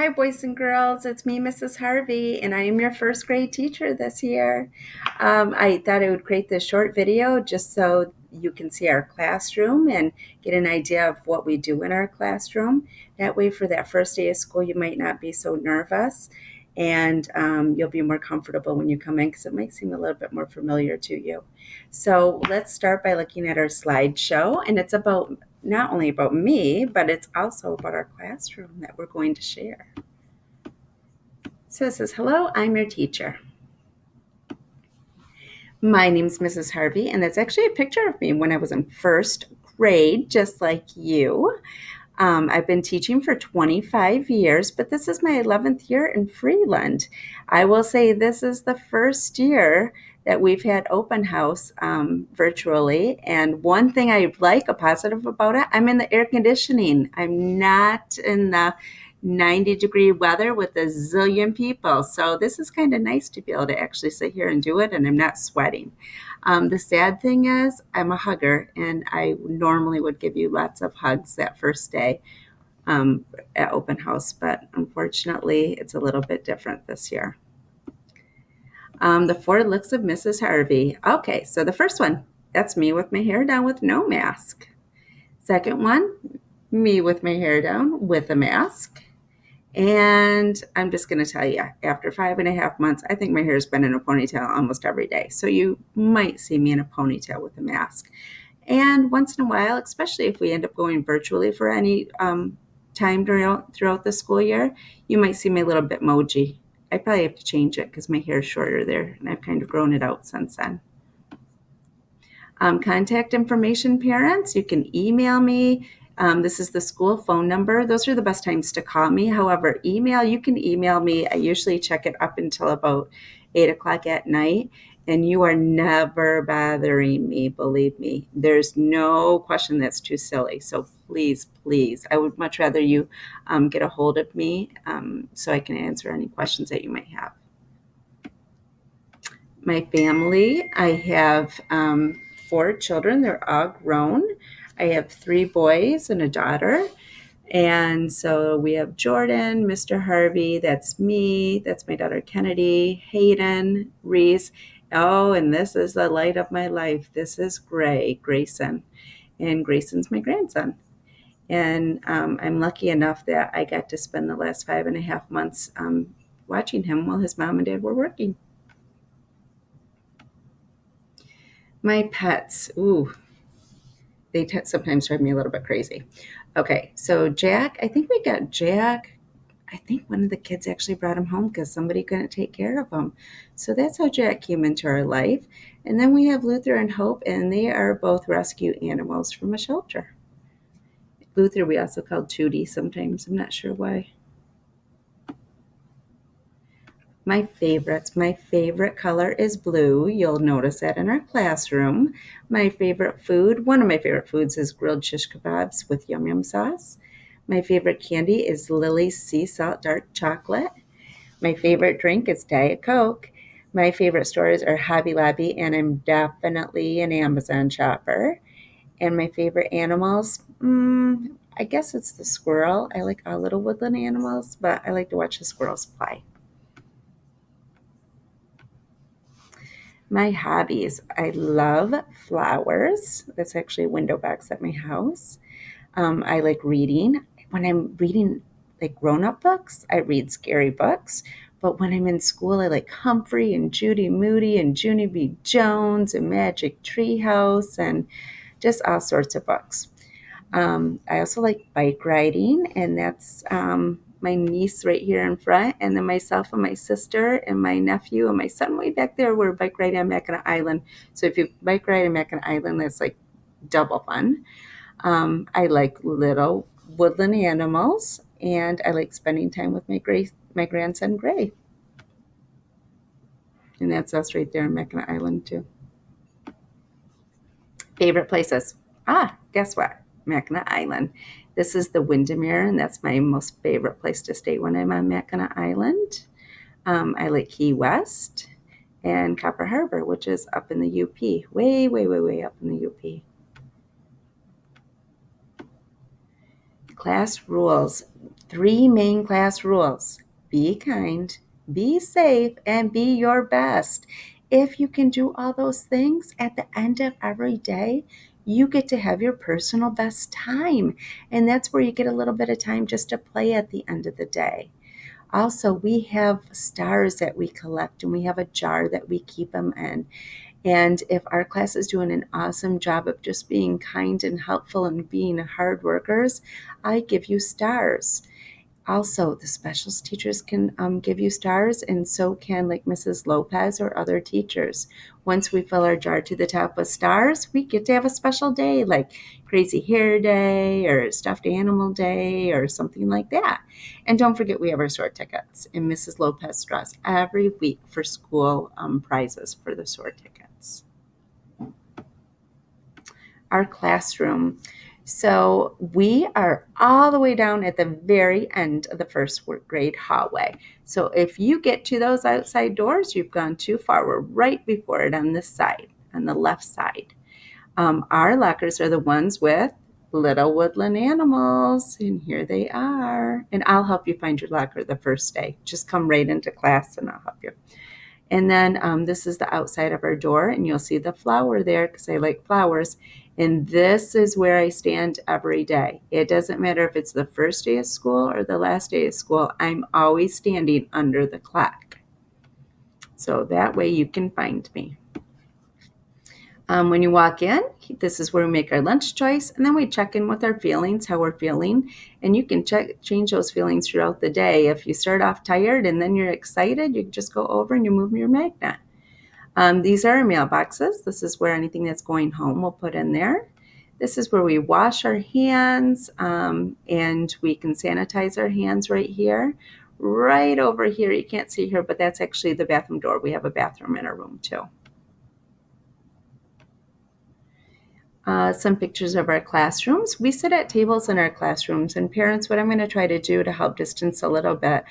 Hi, boys and girls. It's me, Mrs. Harvey, and I am your first grade teacher this year. I thought I would create this short video just so you can see our classroom and get an idea of what we do in our classroom. That way, for that first day of school, you might not be so nervous and you'll be more comfortable when you come in because it might seem a little bit more familiar to you. So let's start by looking at our slideshow, and it's about not only about me, but it's also about our classroom that we're going to share. So it says, hello, I'm your teacher. My name's Mrs. Harvey, and that's actually a picture of me when I was in first grade, just like you. I've been teaching for 25 years, but this is my 11th year in Freeland. I will say this is the first year that we've had open house virtually. And one thing I like, a positive about it, I'm in the air conditioning. I'm not in the 90-degree weather with a zillion people. So this is kind of nice to be able to actually sit here and do it, and I'm not sweating. The sad thing is I'm a hugger, and I normally would give you lots of hugs that first day at open house, but unfortunately it's a little bit different this year. The 4 looks of Mrs. Harvey. Okay, so the first one, that's me with my hair down with no mask. Second one, me with my hair down with a mask. And I'm just going to tell you, after 5.5 months, I think my hair's been in a ponytail almost every day. So you might see me in a ponytail with a mask. And once in a while, especially if we end up going virtually for any time throughout the school year, you might see me a little Bitmoji. I probably have to change it because my hair is shorter there, and I've kind of grown it out since then. Contact information, parents, you can email me. This is the school phone number. Those are the best times to call me. However, you can email me. I usually check it up until about 8 o'clock at night, and you are never bothering me, believe me. There's no question that's too silly. So please, please, I would much rather you get a hold of me so I can answer any questions that you might have. My family, I have 4 children. They're all grown. I have 3 boys and a daughter. And so we have Jordan, Mr. Harvey, that's me, that's my daughter Kennedy, Hayden, Reese. Oh, and this is the light of my life. This is Grayson. And Grayson's my grandson. And I'm lucky enough that I got to spend the last 5.5 months watching him while his mom and dad were working. My pets, they sometimes drive me a little bit crazy. Okay, so Jack, I think we got Jack. I think one of the kids actually brought him home because somebody couldn't take care of him. So that's how Jack came into our life. And then we have Luther and Hope, and they are both rescue animals from a shelter. Luther we also call Tootie sometimes. I'm not sure why. My favorites. My favorite color is blue. You'll notice that in our classroom. My favorite food, one of my favorite foods is grilled shish kebabs with yum yum sauce. My favorite candy is Lily's Sea Salt Dark Chocolate. My favorite drink is Diet Coke. My favorite stores are Hobby Lobby, and I'm definitely an Amazon shopper. And my favorite animals, I guess it's the squirrel. I like all little woodland animals, but I like to watch the squirrels play. My hobbies, I love flowers. That's actually a window box at my house. I like reading. When I'm reading like grown-up books, I read scary books. But when I'm in school, I like Humphrey and Judy Moody and Junie B. Jones and Magic Treehouse and just all sorts of books. I also like bike riding, and that's my niece right here in front, and then myself and my sister and my nephew and my son way back there. We're bike riding on Mackinac Island. So if you bike ride on Mackinac Island, that's like double fun. I like little woodland animals, and I like spending time with my grandson Gray. And that's us right there on Mackinac Island too. Favorite places. Guess what? Mackinac Island. This is the Windermere, and that's my most favorite place to stay when I'm on Mackinac Island. I like Key West and Copper Harbor, which is up in the UP, way, way, way, way up in the UP. Class rules. 3 main class rules: be kind, be safe, and be your best. If you can do all those things at the end of every day, you get to have your personal best time. And that's where you get a little bit of time just to play at the end of the day. Also, we have stars that we collect, and we have a jar that we keep them in. And if our class is doing an awesome job of just being kind and helpful and being hard workers, I give you stars. Also, the specials teachers can give you stars, and so can like Mrs. Lopez or other teachers. Once we fill our jar to the top with stars, we get to have a special day like Crazy Hair Day or Stuffed Animal Day or something like that. And don't forget, we have our sword tickets, and Mrs. Lopez draws every week for school prizes for the sword tickets. Our classroom. So we are all the way down at the very end of the first grade hallway. So if you get to those outside doors, you've gone too far. We're right before it on this side, on the left side. Our lockers are the ones with little woodland animals, and here they are. And I'll help you find your locker the first day. Just come right into class and I'll help you. And then this is the outside of our door, and you'll see the flower there because I like flowers. And this is where I stand every day. It doesn't matter if it's the first day of school or the last day of school. I'm always standing under the clock. So that way you can find me. When you walk in, this is where we make our lunch choice, and then we check in with our feelings, how we're feeling, and you can change those feelings throughout the day. If you start off tired and then you're excited, you can just go over and you move your magnet. These are our mailboxes. This is where anything that's going home we'll put in there. This is where we wash our hands, and we can sanitize our hands right here. Right over here, you can't see here, but that's actually the bathroom door. We have a bathroom in our room too. Some pictures of our classrooms. We sit at tables in our classrooms, and parents, what I'm going to try to do to help distance a little bit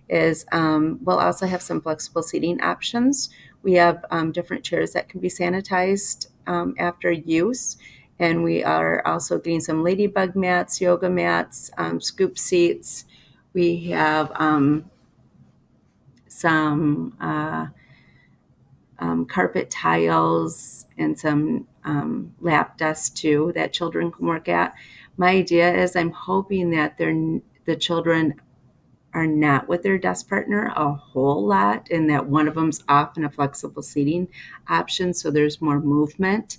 is we'll also have some flexible seating options. We have different chairs that can be sanitized after use, and we are also getting some ladybug mats, yoga mats, scoop seats. We have some carpet tiles and some lap desks too that children can work at. My idea is I'm hoping that the children are not with their desk partner a whole lot, and that one of them's off in a flexible seating option so there's more movement.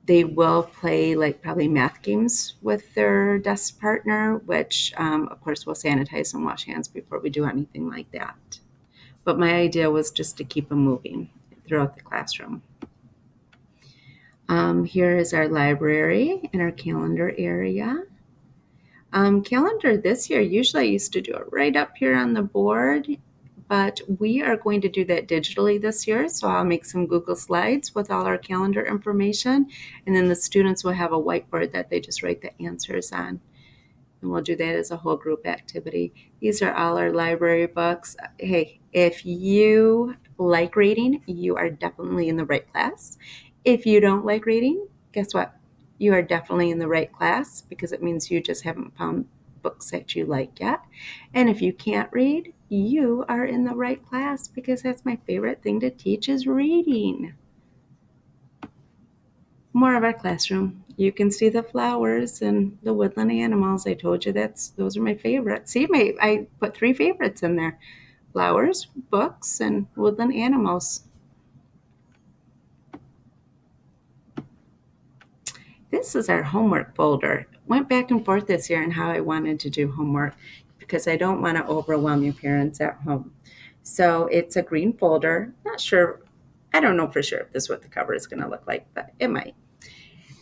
They will play like probably math games with their desk partner, which of course we'll sanitize and wash hands before we do anything like that. But my idea was just to keep them moving throughout the classroom. Here is our library and our calendar area. Calendar this year, usually I used to do it right up here on the board, but we are going to do that digitally this year. So I'll make some Google Slides with all our calendar information, and then the students will have a whiteboard that they just write the answers on. And we'll do that as a whole group activity. These are all our library books. Hey, if you like reading, you are definitely in the right class. If you don't like reading, guess what? You are definitely in the right class because it means you just haven't found books that you like yet. And if you can't read, you are in the right class because that's my favorite thing to teach is reading. More of our classroom. You can see the flowers and the woodland animals. I told you those are my favorites. See, I put 3 favorites in there: flowers, books, and woodland animals. This is our homework folder. Went back and forth this year on how I wanted to do homework because I don't want to overwhelm your parents at home. So it's a green folder. Not sure, I don't know for sure if this is what the cover is going to look like, but it might.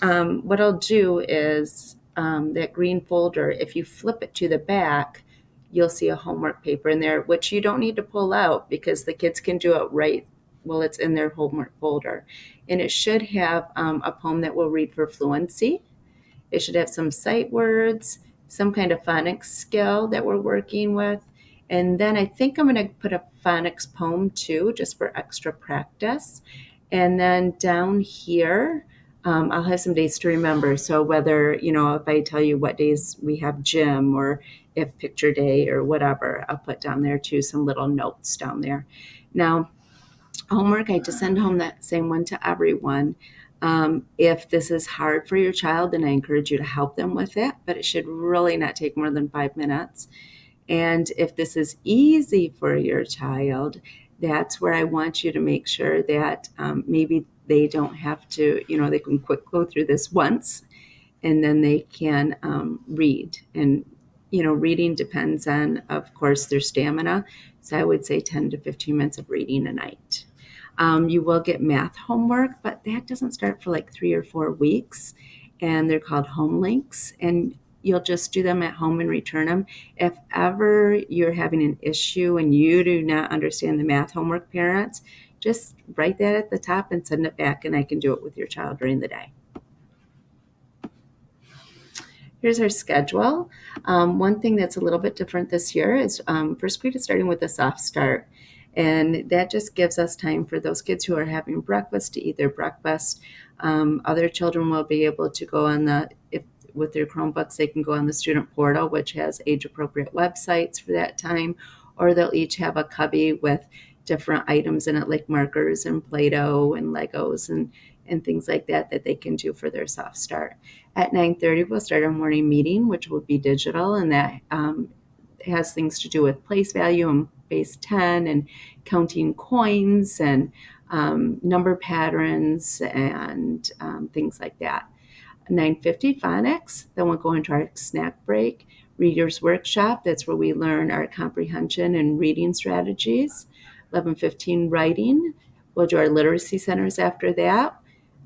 What I'll do is that green folder, if you flip it to the back, you'll see a homework paper in there, which you don't need to pull out because the kids can do it right while it's in their homework folder. And it should have a poem that we'll read for fluency. It should have some sight words, some kind of phonics skill that we're working with. And then I think I'm going to put a phonics poem too, just for extra practice. And then down here, I'll have some dates to remember. So whether, if I tell you what days we have gym or if picture day or whatever, I'll put down there too, some little notes down there. Now, homework, I just send home that same one to everyone. If this is hard for your child, then I encourage you to help them with it, but it should really not take more than 5 minutes. And if this is easy for your child, that's where I want you to make sure that maybe they don't have to, they can quick go through this once and then they can read. And, reading depends on, of course, their stamina. So I would say 10 to 15 minutes of reading a night. You will get math homework, but that doesn't start for like 3 or 4 weeks. And they're called home links. And you'll just do them at home and return them. If ever you're having an issue and you do not understand the math homework, parents, just write that at the top and send it back, and I can do it with your child during the day. Here's our schedule. One thing that's a little bit different this year is first grade is starting with a soft start. And that just gives us time for those kids who are having breakfast to eat their breakfast. Other children will be able to go on with their Chromebooks, they can go on the student portal, which has age-appropriate websites for that time, or they'll each have a cubby with different items in it, like markers and Play-Doh and Legos and things like that they can do for their soft start. At 9:30, we'll start our morning meeting, which will be digital, and that has things to do with place value and base 10 and counting coins and number patterns and things like that. 9:50 phonics, then we'll go into our snack break. Readers workshop, that's where we learn our comprehension and reading strategies. 11:15 writing, we'll do our literacy centers after that.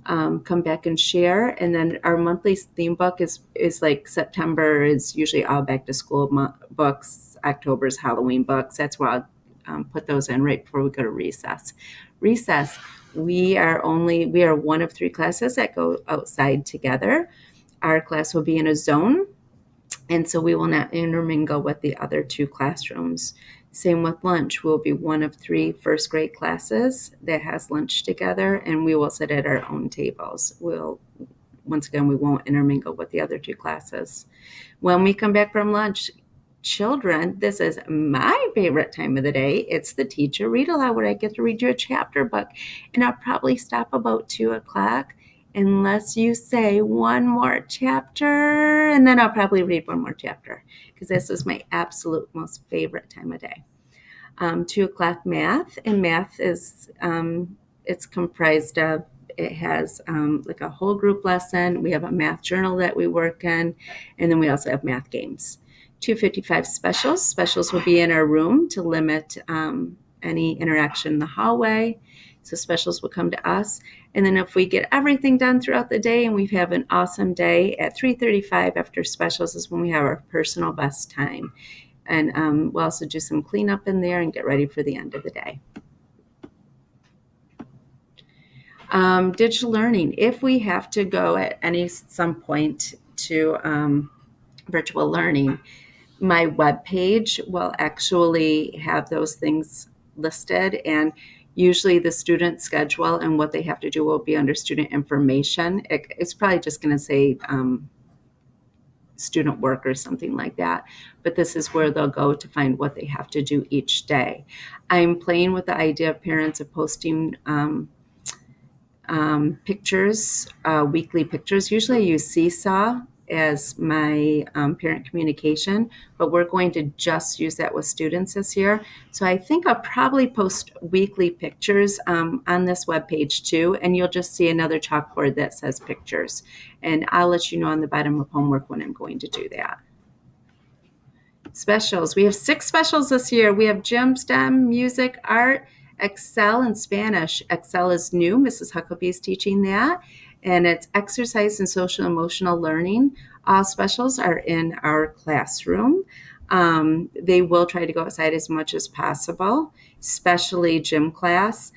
Come back and share, and then our monthly theme book is like September is usually all back to school books, October's Halloween books. That's where I'll put those in right before we go to recess. We are one of 3 classes that go outside together. Our class will be in a zone, and so we will not intermingle with the other 2 classrooms. Same with lunch. We'll be one of 3 first grade classes that has lunch together, and we will sit at our own tables. Once again, we won't intermingle with the other 2 classes. When we come back from lunch, children, this is my favorite time of the day. It's the teacher read aloud where I get to read you a chapter book. And I'll probably stop about 2:00 unless you say one more chapter, and then I'll probably read one more chapter because this is my absolute most favorite time of day. 2:00 math, and math is it's comprised of, it has like a whole group lesson. We have a math journal that we work in, and then we also have math games. 2:55 specials. Specials will be in our room to limit any interaction in the hallway. So specials will come to us. And then if we get everything done throughout the day and we have an awesome day, at 3:35 after specials is when we have our personal best time. And we'll also do some cleanup in there and get ready for the end of the day. Digital learning. If we have to go at some point to virtual learning, my webpage will actually have those things listed, and usually the student schedule and what they have to do will be under student information. It's probably just going to say student work or something like that, but this is where they'll go to find what they have to do each day. I'm playing with the idea of parents of posting pictures, weekly pictures. Usually I use Seesaw as my parent communication, but we're going to just use that with students this year. So I think I'll probably post weekly pictures on this webpage too, and you'll just see another chalkboard that says pictures. And I'll let you know on the bottom of homework when I'm going to do that. Specials. We have 6 specials this year. We have gym, STEM, music, art, Excel, and Spanish. Excel is new. Mrs. Huckabee is teaching that. And it's exercise and social emotional learning. All specials are in our classroom. They will try to go outside as much as possible, especially gym class.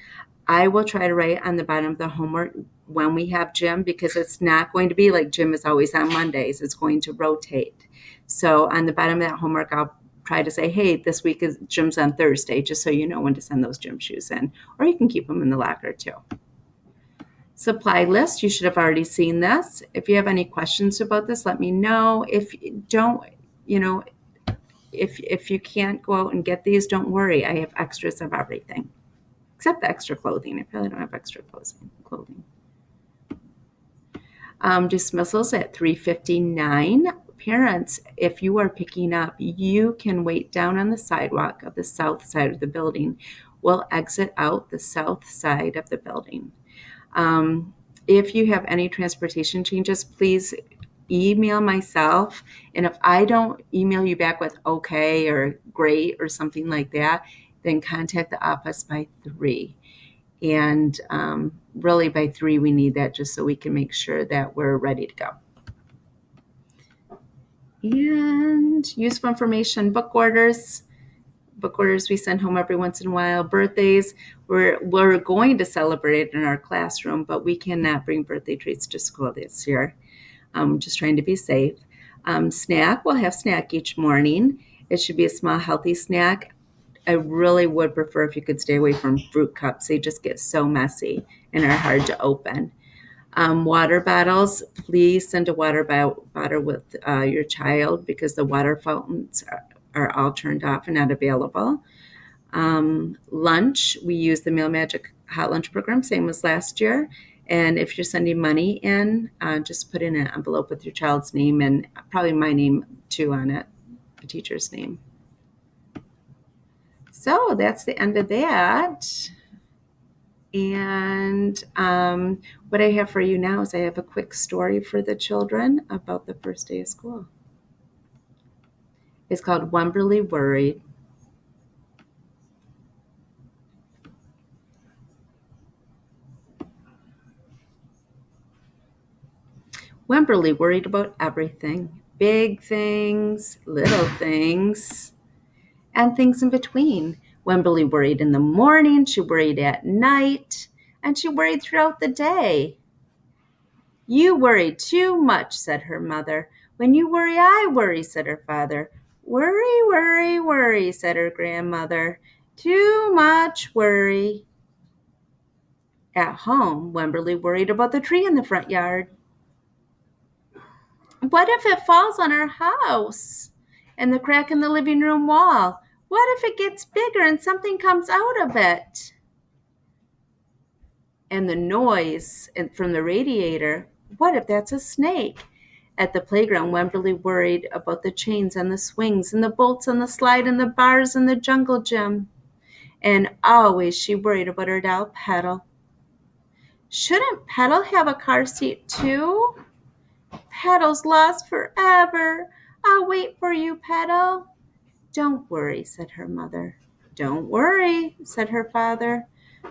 I will try to write on the bottom of the homework when we have gym, because it's not going to be like gym is always on Mondays. It's going to rotate. So on the bottom of that homework, I'll try to say, hey, this week is gym's on Thursday, just so you know when to send those gym shoes in. Or you can keep them in the locker too. Supply list, you should have already seen this. If you have any questions about this, let me know. If you don't, if you can't go out and get these, don't worry. I have extras of everything, except the extra clothing. I probably don't have extra clothing. Dismissals at 3:59. Parents, if you are picking up, you can wait down on the sidewalk of the south side of the building. We'll exit out the south side of the building. If you have any transportation changes, please email myself. And if I don't email you back with okay or great or something like that, then contact the office by 3. And really by 3, we need that just so we can make sure that we're ready to go. And useful information, book orders. Book orders we send home every once in a while. Birthdays, we're going to celebrate in our classroom, but we cannot bring birthday treats to school this year. Just trying to be safe. Snack, we'll have snack each morning. It should be a small, healthy snack. I really would prefer if you could stay away from fruit cups. They just get so messy and are hard to open. Water bottles, please send a water bottle with your child because the water fountains are all turned off and not available. Lunch, we use the Meal Magic Hot Lunch program, same as last year. And if you're sending money in, just put in an envelope with your child's name and probably my name too on it, the teacher's name. So that's the end of that. And what I have for you now is I have a quick story for the children about the first day of school. It's called Wemberly Worried. Wemberly worried about everything, big things, little things, and things in between. Wemberly worried in the morning, she worried at night, and she worried throughout the day. You worry too much, said her mother. When you worry, I worry, said her father. Worry, worry, worry, said her grandmother. Too much worry. At home, Wemberly worried about the tree in the front yard. What if it falls on our house? And the crack in the living room wall? What if it gets bigger and something comes out of it? And the noise from the radiator, what if that's a snake? At the playground, Wemberly worried about the chains and the swings and the bolts on the slide and the bars in the jungle gym. And always she worried about her doll, Petal. Shouldn't Petal have a car seat too? Petal's lost forever. I'll wait for you, Petal. Don't worry, said her mother. Don't worry, said her father.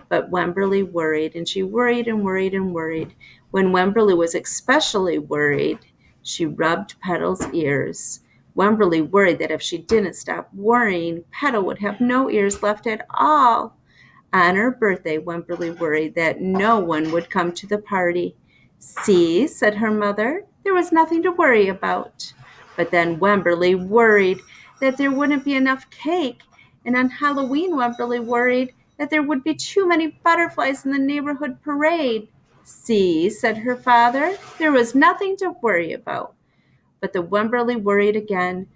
But Wemberly worried, and she worried and worried and worried. When Wemberly was especially worried, she rubbed Petal's ears. Wemberly worried that if she didn't stop worrying, Petal would have no ears left at all. On her birthday, Wemberly worried that no one would come to the party. See, said her mother, there was nothing to worry about. But then Wemberly worried that there wouldn't be enough cake. And on Halloween, Wemberly worried that there would be too many butterflies in the neighborhood parade. See, said her father, there was nothing to worry about. But the Wemberly worried again,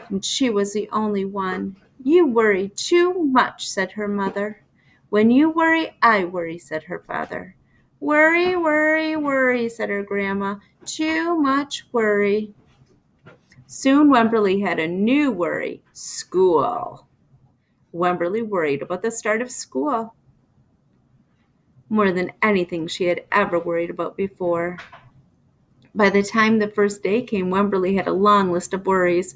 and she was the only one. You worry too much, said her mother. When you worry, I worry, said her father. Worry, worry, worry, said her grandma. Too much worry. Soon Wemberly had a new worry, school. Wemberly worried about the start of school more than anything she had ever worried about before. By the time the first day came, Wemberly had a long list of worries.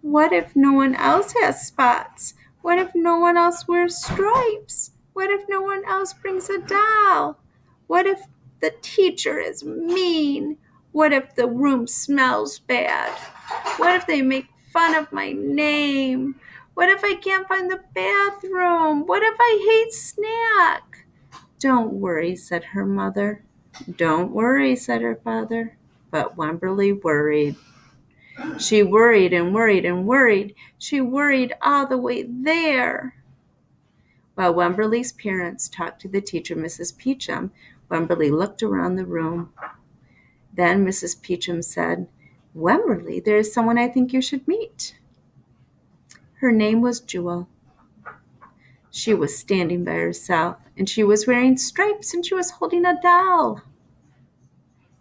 What if no one else has spots? What if no one else wears stripes? What if no one else brings a doll? What if the teacher is mean? What if the room smells bad? What if they make fun of my name? What if I can't find the bathroom? What if I hate snack? Don't worry, said her mother. Don't worry, said her father. But Wemberly worried. She worried and worried and worried. She worried all the way there. While Wemberly's parents talked to the teacher, Mrs. Peachum, Wemberly looked around the room. Then Mrs. Peachum said, "Wemberly, there is someone I think you should meet." Her name was Jewel. She was standing by herself, and she was wearing stripes, and she was holding a doll.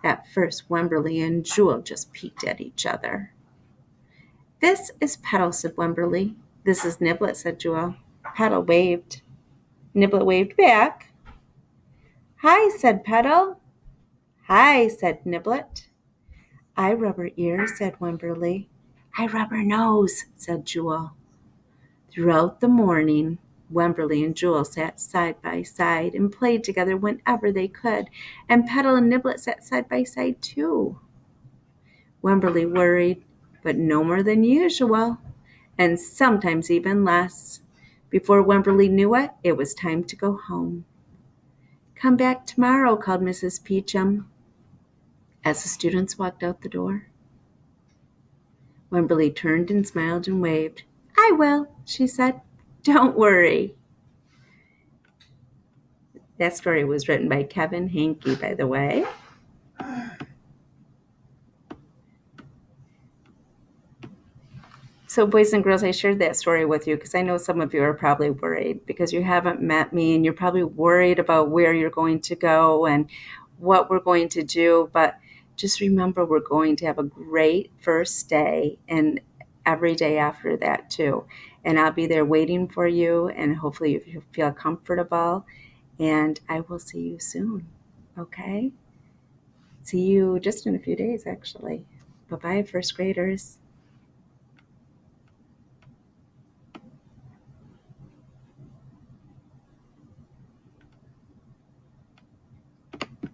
At first, Wemberly and Jewel just peeked at each other. "This is Petal," said Wemberly. "This is Niblet," said Jewel. Petal waved. Niblet waved back. "Hi," said Petal. "Hi," said Niblet. "I rub her ears," said Wemberly. "I rub her nose," said Jewel. Throughout the morning, Wemberly and Jewel sat side by side and played together whenever they could, and Petal and Niblet sat side by side too. Wemberly worried, but no more than usual, and sometimes even less. Before Wemberly knew it, it was time to go home. "Come back tomorrow," called Mrs. Peachum as the students walked out the door. Wemberly turned and smiled and waved. "I will," she said. "Don't worry." That story was written by Kevin Hankey, by the way. So, boys and girls, I shared that story with you because I know some of you are probably worried because you haven't met me and you're probably worried about where you're going to go and what we're going to do. But just remember, we're going to have a great first day and every day after that, too. And I'll be there waiting for you, and hopefully you feel comfortable. And I will see you soon. Okay? See you just in a few days, actually. Bye-bye, first graders.